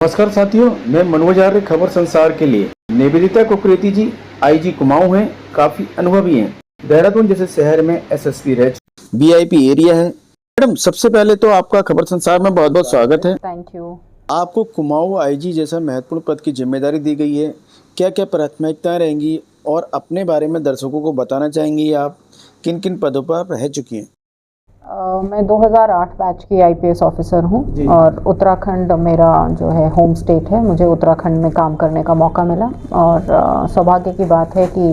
नमस्कार साथियों, मैं मनोज आर्य खबर संसार के लिए। निवेदिता कुकरेती जी आईजी कुमाऊं हैं, काफी अनुभवी हैं। देहरादून जैसे शहर में एसएसपी रह वीआईपी एरिया है। मैडम, सबसे पहले तो आपका खबर संसार में बहुत बहुत स्वागत है। Thank you. आपको कुमाऊं आईजी जैसा महत्वपूर्ण पद की जिम्मेदारी दी गई है। क्या क्या प्राथमिकताएं रहेंगी और अपने बारे में दर्शकों को बताना चाहेंगी? आप किन किन पदों पर रह चुकी हैं? मैं 2008 बैच की आईपीएस ऑफिसर हूँ और उत्तराखंड मेरा जो है होम स्टेट है। मुझे उत्तराखंड में काम करने का मौका मिला और सौभाग्य की बात है कि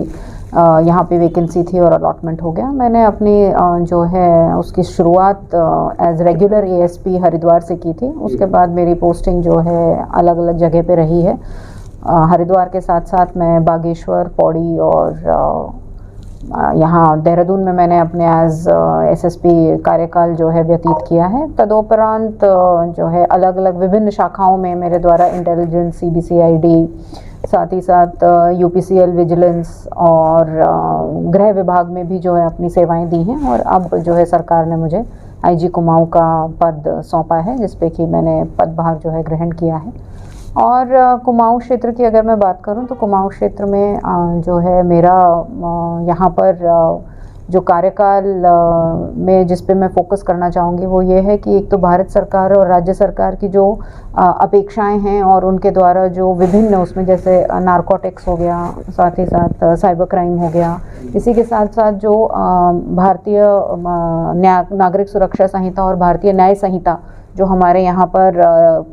यहाँ पे वैकेंसी थी और अलॉटमेंट हो गया। मैंने अपनी जो है उसकी शुरुआत एज रेगुलर एएसपी हरिद्वार से की थी। उसके बाद मेरी पोस्टिंग जो है अलग अलग जगह पे रही है। हरिद्वार के साथ साथ मैं बागेश्वर, पौड़ी और यहाँ देहरादून में मैंने अपने एज एसएसपी कार्यकाल जो है व्यतीत किया है। तदोपरांत जो है अलग अलग विभिन्न शाखाओं में मेरे द्वारा इंटेलिजेंस, सीबीसीआईडी, साथ ही साथ यूपीसीएल, विजिलेंस और गृह विभाग में भी जो है अपनी सेवाएं दी हैं। और अब जो है सरकार ने मुझे आईजी कुमाऊं का पद सौंपा है, जिसपे कि मैंने पदभार जो है ग्रहण किया है। और कुमाऊं क्षेत्र की अगर मैं बात करूं तो कुमाऊं क्षेत्र में जो है मेरा यहाँ पर जो कार्यकाल में जिस पे मैं फोकस करना चाहूँगी वो ये है कि एक तो भारत सरकार और राज्य सरकार की जो अपेक्षाएं हैं और उनके द्वारा जो विभिन्न उसमें जैसे नारकोटिक्स हो गया, साथ ही साथ साइबर क्राइम हो गया, इसी के साथ साथ जो भारतीय नागरिक सुरक्षा संहिता और भारतीय न्याय संहिता जो हमारे यहाँ पर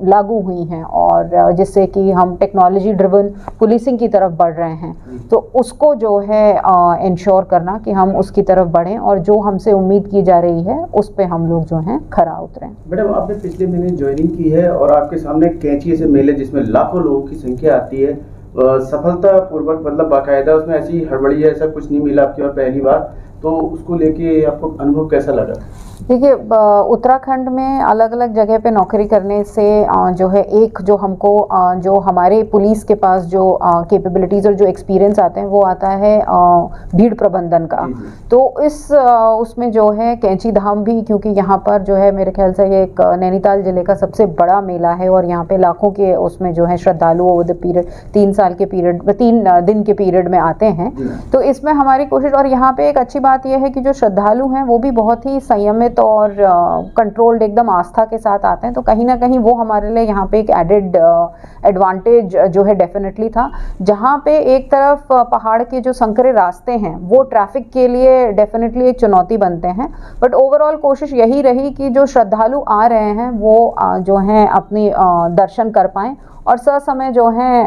लागू हुई हैं और जिससे कि हम टेक्नोलॉजी ड्रिवन पुलिसिंग की तरफ बढ़ रहे हैं, तो उसको जो है इंश्योर करना कि हम उसकी तरफ बढ़ें और जो हमसे उम्मीद की जा रही है उस पे हम लोग जो हैं खरा उतरें। मैडम, आपने पिछले महीने ज्वाइनिंग की है और आपके सामने कैंची ऐसे मेले जिसमें लाखों लोगों की संख्या आती है, सफलतापूर्वक मतलब बाकायदा उसमें ऐसी हड़बड़ी ऐसा कुछ नहीं मिला आपकी और पहली बार, तो उसको लेके आपको अनुभव कैसा लगा? देखिए, उत्तराखंड में अलग अलग जगह पे नौकरी करने से जो है एक जो हमको जो हमारे पुलिस के पास जो कैपेबिलिटीज़ और जो एक्सपीरियंस आते हैं वो आता है भीड़ प्रबंधन का। तो उसमें जो है कैंची धाम भी, क्योंकि यहाँ पर जो है मेरे ख्याल से ये एक नैनीताल ज़िले का सबसे बड़ा मेला है और यहाँ पे लाखों के उसमें जो है श्रद्धालु ओवर द पीरियड 3 दिन के पीरियड में आते हैं। तो इसमें हमारी कोशिश, और यहाँ पे एक अच्छी बात यह है कि जो श्रद्धालु हैं वो भी बहुत ही संयमित और कंट्रोल्ड एकदम आस्था के साथ आते हैं। तो कहीं ना कहीं वो हमारे लिए यहाँ पे एक एडेड एडवांटेज जो है डेफिनेटली था। जहाँ पे एक तरफ पहाड़ के जो संकरे रास्ते हैं वो ट्रैफिक के लिए डेफिनेटली एक चुनौती बनते हैं, बट ओवरऑल कोशिश यही रही कि जो श्रद्धालु आ रहे हैं वो जो हैं अपनी दर्शन कर पाएँ और समय जो है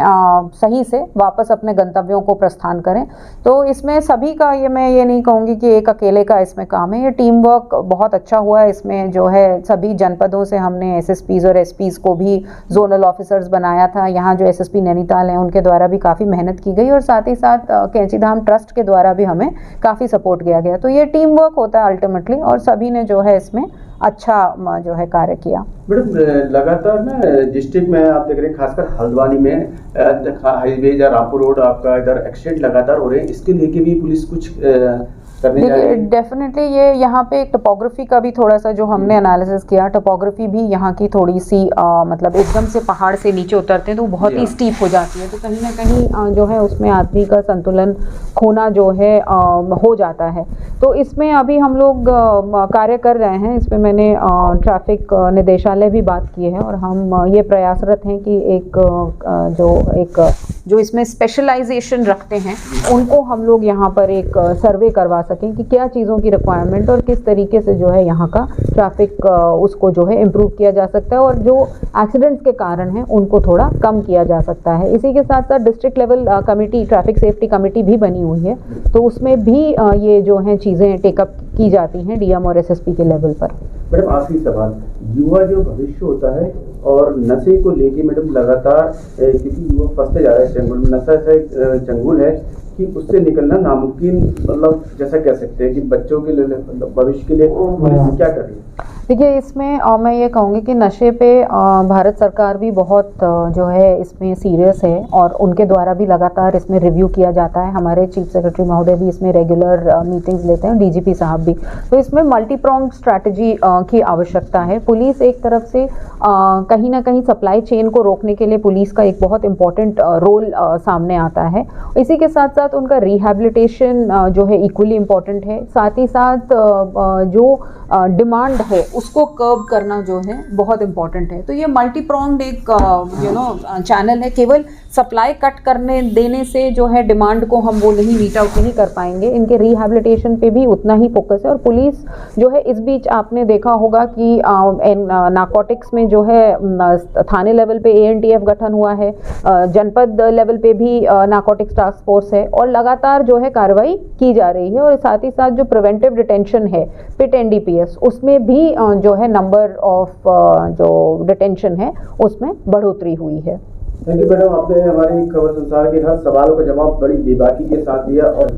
सही से वापस अपने गंतव्यों को प्रस्थान करें। तो इसमें सभी का मैं ये नहीं कहूँगी कि एक अकेले का इसमें काम है, ये टीम वर्क बहुत अच्छा हुआ है। इसमें जो है सभी जनपदों से हमने एसएसपीज और एसपीज को भी जोनल ऑफिसर्स बनाया था। यहाँ जो एसएसपी नैनीताल हैं उनके द्वारा भी काफ़ी मेहनत की गई और साथ ही साथ कैंची धाम ट्रस्ट के द्वारा भी हमें काफ़ी सपोर्ट किया गया। तो ये टीम वर्क होता है अल्टीमेटली, और सभी ने जो है इसमें अच्छा जो है कार्य किया। मैडम, लगातार ना डिस्ट्रिक्ट में आप देख रहे हैं, खासकर हल्द्वानी में हाईवे या रामपुर रोड आपका इधर एक्सीडेंट लगातार हो रहे हैं, इसके लेके भी पुलिस कुछ करने जा रही है? डेफिनेटली ये यहाँ पे एक टोपोग्राफी का भी थोड़ा सा जो हमने एनालिसिस किया, टोपोग्राफी भी यहाँ की थोड़ी सी मतलब एकदम से पहाड़ से नीचे उतरते हैं तो बहुत ही स्टीप हो जाती है, तो कहीं ना कहीं जो है उसमें आदमी का संतुलन खोना जो है हो जाता है। तो इसमें अभी हम लोग कार्य कर रहे हैं। इसमें मैंने ट्रैफिक निदेशालय भी बात की है और हम ये प्रयासरत हैं कि एक जो इसमें स्पेशलाइजेशन रखते हैं उनको हम लोग यहाँ पर एक सर्वे करवा सकें कि क्या चीज़ों की रिक्वायरमेंट और किस तरीके से जो है यहाँ का ट्रैफिक उसको जो है इम्प्रूव किया जा सकता है और जो एक्सीडेंट्स के कारण हैं उनको थोड़ा कम किया जा सकता है। इसी के साथ साथ district level committee, traffic safety committee भी बनी हुई है, तो उसमें भी ये जो हैं चीज़ें टेकअप की जाती हैं डीएम और एसएसपी के लेवल पर। मैडम, आखिरी सवाल, युवा जो भविष्य होता है और नशे को लेके मैडम लगातार, क्योंकि युवा फंसते जा रहे हैं चंगुल में, नशा ऐसा एक चंगुल है कि उससे निकलना नामुमकिन, मतलब जैसा कह सकते हैं कि बच्चों के लिए मतलब भविष्य के लिए पुलिस क्या कर रही है? देखिए, इसमें मैं ये कहूँगी कि नशे पे भारत सरकार भी बहुत जो है इसमें सीरियस है और उनके द्वारा भी लगातार इसमें रिव्यू किया जाता है। हमारे चीफ सेक्रेटरी महोदय भी इसमें रेगुलर मीटिंग्स लेते हैं, डीजीपी साहब भी। तो इसमें मल्टी प्रोंग स्ट्रैटेजी की आवश्यकता है। पुलिस एक तरफ से कहीं ना कहीं सप्लाई चेन को रोकने के लिए पुलिस का एक बहुत इंपॉर्टेंट रोल सामने आता है। इसी के साथ साथ उनका रिहैबिलिटेशन जो है इक्वली इम्पॉर्टेंट है। साथ ही साथ जो डिमांड है उसको कर्ब करना जो है बहुत इम्पॉर्टेंट है। तो ये मल्टी प्रोंग्ड एक चैनल है। केवल सप्लाई कट करने देने से जो है डिमांड को हम वो नहीं मीट आउट नहीं कर पाएंगे। इनके रिहैबिलिटेशन पे भी उतना ही फोकस है। और पुलिस जो है इस बीच आपने देखा होगा कि नारकोटिक्स में जो है थाने लेवल पे ANTF गठन हुआ है, जनपद लेवल पे भी नारकोटिक्स टास्क फोर्स है और लगातार जो है कार्रवाई की जा रही है। और साथ ही साथ जो प्रिवेंटिव डिटेंशन है PIT NDPS, उसमें भी जो है नंबर ऑफ जो डिटेंशन है उसमें बढ़ोतरी हुई है। थैंक यू मैडम, आपने हमारी खबर संसार के हर सवालों का जवाब बड़ी बेबाकी के साथ दिया और